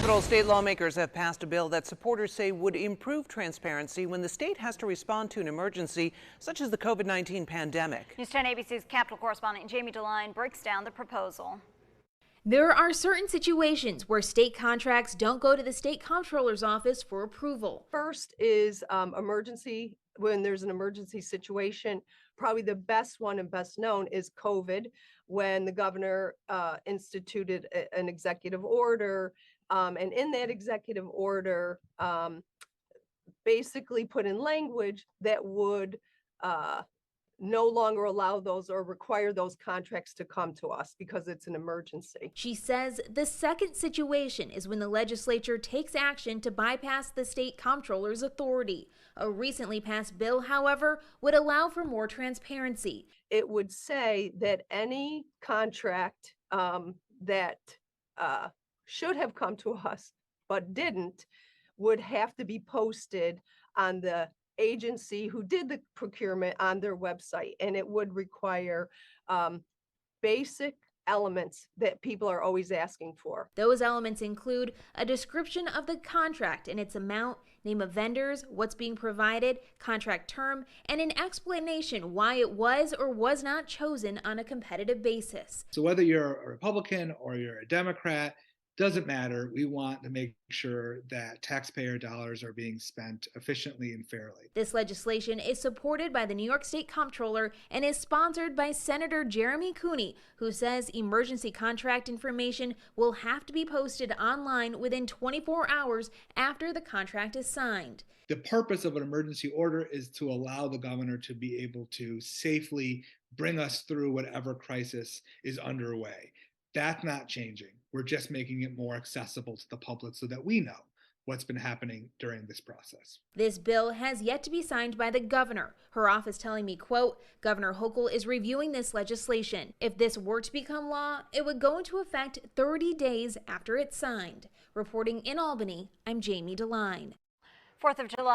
Capital state lawmakers have passed a bill that supporters say would improve transparency when the state has to respond to an emergency such as the COVID-19 pandemic. News 10 ABC's Capital correspondent Jamie DeLine breaks down the proposal. There are certain situations where state contracts don't go to the state comptroller's office for approval. First is when there's an emergency situation. Probably the best one and best known is COVID, when the governor instituted an executive order. And in that executive order, basically put in language that would no longer allow those or require those contracts to come to us because it's an emergency. She says the second situation is when the legislature takes action to bypass the state comptroller's authority. A recently passed bill, however, would allow for more transparency. It would say that any contract that should have come to us but didn't would have to be posted on the agency who did the procurement on their website, and it would require basic elements that people are always asking for. Those elements include a description of the contract and its amount, name of vendors, what's being provided, contract term, and an explanation why it was or was not chosen on a competitive basis. So whether you're a Republican or you're a Democrat, doesn't matter. We want to make sure that taxpayer dollars are being spent efficiently and fairly. This legislation is supported by the New York State Comptroller and is sponsored by Senator Jeremy Cooney, who says emergency contract information will have to be posted online within 24 hours after the contract is signed. The purpose of an emergency order is to allow the governor to be able to safely bring us through whatever crisis is underway. That's not changing. We're just making it more accessible to the public so that we know what's been happening during this process. This bill has yet to be signed by the governor. Her office telling me, quote, Governor Hochul is reviewing this legislation. If this were to become law, it would go into effect 30 days after it's signed. Reporting in Albany, I'm Jamie DeLine. 4th of July.